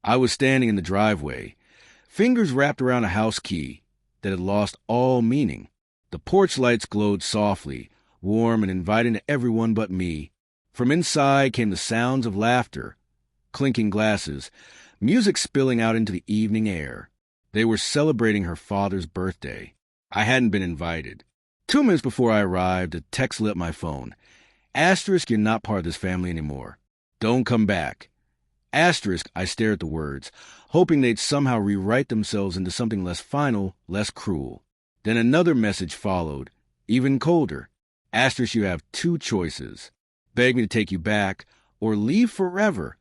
I was standing in the driveway, fingers wrapped around a house key that had lost all meaning. The porch lights glowed softly, warm and inviting to everyone but me. From inside came the sounds of laughter, clinking glasses, music spilling out into the evening air. They were celebrating her father's birthday. I hadn't been invited. 2 minutes before I arrived, a text lit up my phone. Asterisk, you're not part of this family anymore. Don't come back. Asterisk, I stared at the words, hoping they'd somehow rewrite themselves into something less final, less cruel. Then another message followed, even colder. Asterisk, you have 2 choices. Beg me to take you back, or leave forever.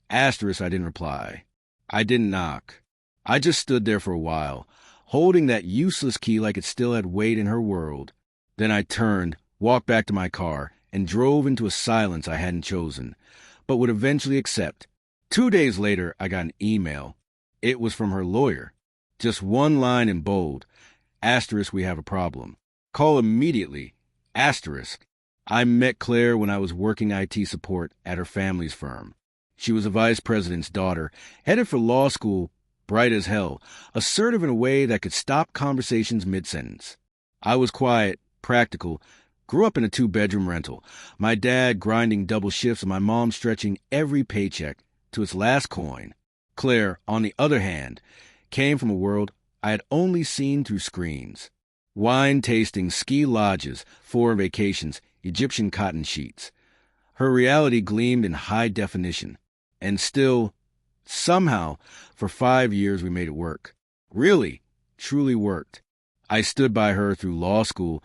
Asterisk, I didn't reply. I didn't knock. I just stood there for a while, holding that useless key like it still had weight in her world. Then I turned, walked back to my car, and drove into a silence I hadn't chosen, but would eventually accept. 2 days later, I got an email. It was from her lawyer. Just one line in bold. Asterisk, we have a problem. Call immediately. Asterisk. I met Claire when I was working IT support at her family's firm. She was a vice president's daughter, headed for law school, bright as hell, assertive in a way that could stop conversations mid-sentence. I was quiet, practical, grew up in a 2-bedroom rental, my dad grinding double shifts and my mom stretching every paycheck to its last coin. Claire, on the other hand, came from a world I had only seen through screens. Wine tasting, ski lodges, foreign vacations, Egyptian cotton sheets. Her reality gleamed in high definition. And still, somehow, for 5 years we made it work. Really, truly worked. I stood by her through law school,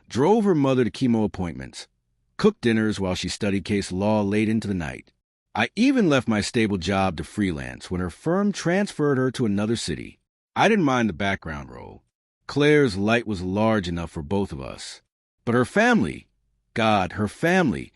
drove her mother to chemo appointments, cooked dinners while she studied case law late into the night. I even left my stable job to freelance when her firm transferred her to another city. I didn't mind the background role. Claire's light was large enough for both of us. But her family, God, her family,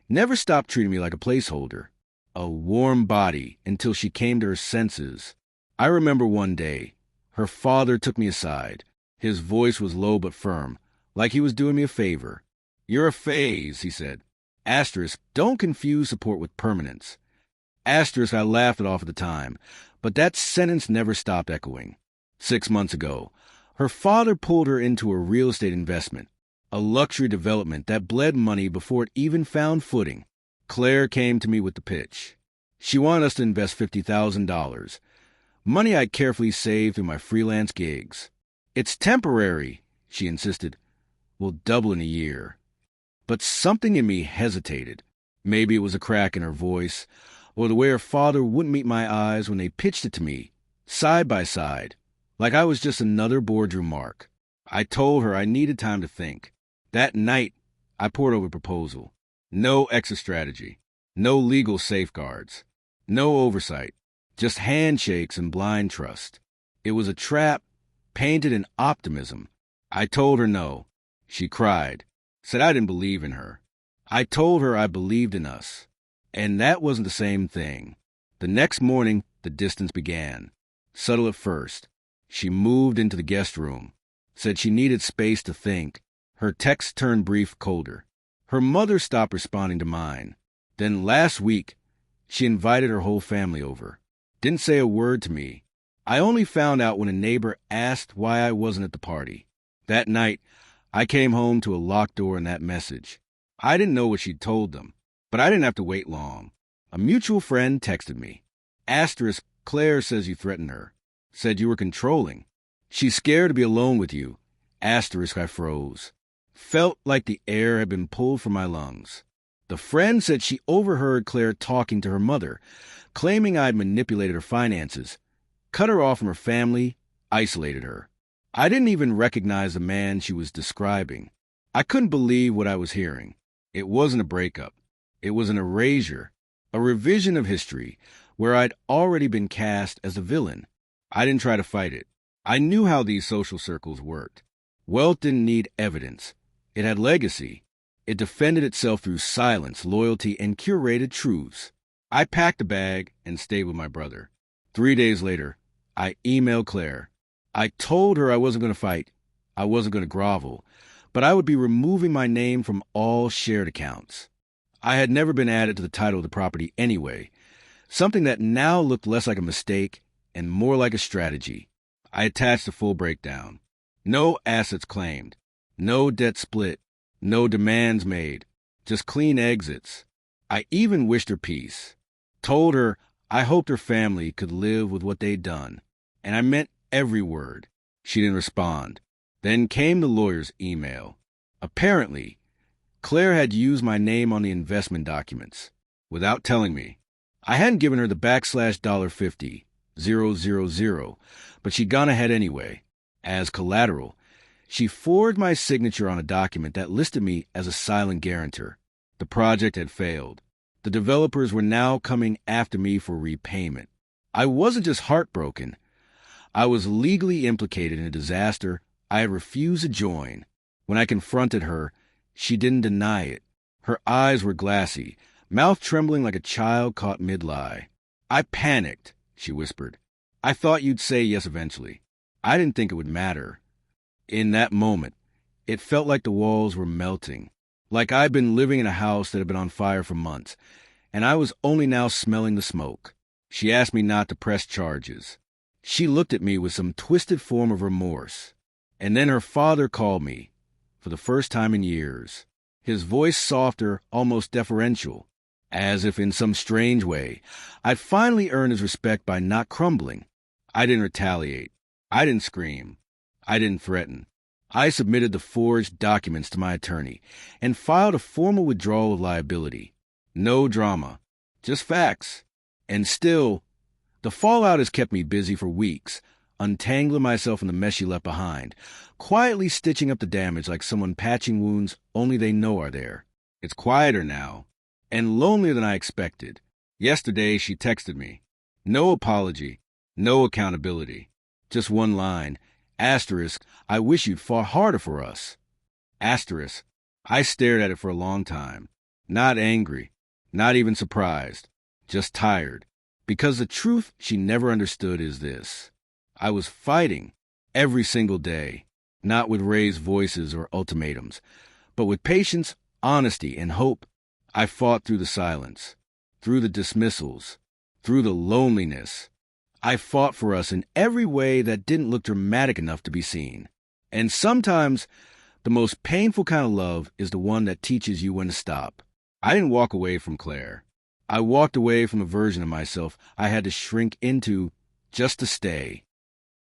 never stopped treating me like a placeholder. A warm body until she came to her senses. I remember one day, her father took me aside. His voice was low but firm, like he was doing me a favor. You're a phase, he said. Asterisk, don't confuse support with permanence. Asterisk, I laughed it off at the time, but that sentence never stopped echoing. 6 months ago, her father pulled her into a real estate investment, a luxury development that bled money before it even found footing. Claire came to me with the pitch. She wanted us to invest $50,000, money I'd carefully saved through my freelance gigs. It's temporary, she insisted. We'll double in a year. But something in me hesitated. Maybe it was a crack in her voice, or the way her father wouldn't meet my eyes when they pitched it to me, side by side, like I was just another boardroom mark. I told her I needed time to think. That night, I poured over a proposal. No exit strategy, no legal safeguards, no oversight, just handshakes and blind trust. It was a trap painted in optimism. I told her no. She cried, said I didn't believe in her. I told her I believed in us. And that wasn't the same thing. The next morning, the distance began. Subtle at first. She moved into the guest room, said she needed space to think. Her text turned brief, colder. Her mother stopped responding to mine. Then last week, she invited her whole family over. Didn't say a word to me. I only found out when a neighbor asked why I wasn't at the party. That night, I came home to a locked door and that message. I didn't know what she'd told them, but I didn't have to wait long. A mutual friend texted me. Asterisk, Claire says you threatened her. Said you were controlling. She's scared to be alone with you. Asterisk, I froze. Felt like the air had been pulled from my lungs. The friend said she overheard Claire talking to her mother, claiming I'd manipulated her finances, cut her off from her family, isolated her. I didn't even recognize the man she was describing. I couldn't believe what I was hearing. It wasn't a breakup. It was an erasure, a revision of history where I'd already been cast as a villain. I didn't try to fight it. I knew how these social circles worked. Wealth didn't need evidence. It had legacy. It defended itself through silence, loyalty, and curated truths. I packed a bag and stayed with my brother. 3 days later, I emailed Claire. I told her I wasn't going to fight. I wasn't going to grovel, but I would be removing my name from all shared accounts. I had never been added to the title of the property anyway, something that now looked less like a mistake and more like a strategy. I attached a full breakdown. No assets claimed, no debt split, no demands made, just clean exits. I even wished her peace. Told her I hoped her family could live with what they'd done. And I meant every word. She didn't respond. Then came the lawyer's email. Apparently, Claire had used my name on the investment documents, without telling me. I hadn't given her the $$50,000, but she'd gone ahead anyway. As collateral, she forged my signature on a document that listed me as a silent guarantor. The project had failed. The developers were now coming after me for repayment. I wasn't just heartbroken. I was legally implicated in a disaster I had refused to join. When I confronted her, she didn't deny it. Her eyes were glassy, mouth trembling like a child caught mid-lie. "I panicked," she whispered. "I thought you'd say yes eventually. I didn't think it would matter." In that moment, it felt like the walls were melting, like I'd been living in a house that had been on fire for months, and I was only now smelling the smoke. She asked me not to press charges. She looked at me with some twisted form of remorse. And then her father called me, for the first time in years. His voice softer, almost deferential, as if in some strange way I'd finally earned his respect by not crumbling. I didn't retaliate. I didn't scream. I didn't threaten. I submitted the forged documents to my attorney and filed a formal withdrawal of liability. No drama, just facts. And still, the fallout has kept me busy for weeks, untangling myself in the mess she left behind, quietly stitching up the damage like someone patching wounds only they know are there. It's quieter now, and lonelier than I expected. Yesterday, she texted me. No apology, no accountability. Just one line. Asterisk, I wish you'd fought harder for us. Asterisk, I stared at it for a long time. Not angry, not even surprised, just tired. Because the truth she never understood is this. I was fighting every single day, not with raised voices or ultimatums, but with patience, honesty, and hope. I fought through the silence, through the dismissals, through the loneliness. I fought for us in every way that didn't look dramatic enough to be seen. And sometimes, the most painful kind of love is the one that teaches you when to stop. I didn't walk away from Claire. I walked away from a version of myself I had to shrink into just to stay.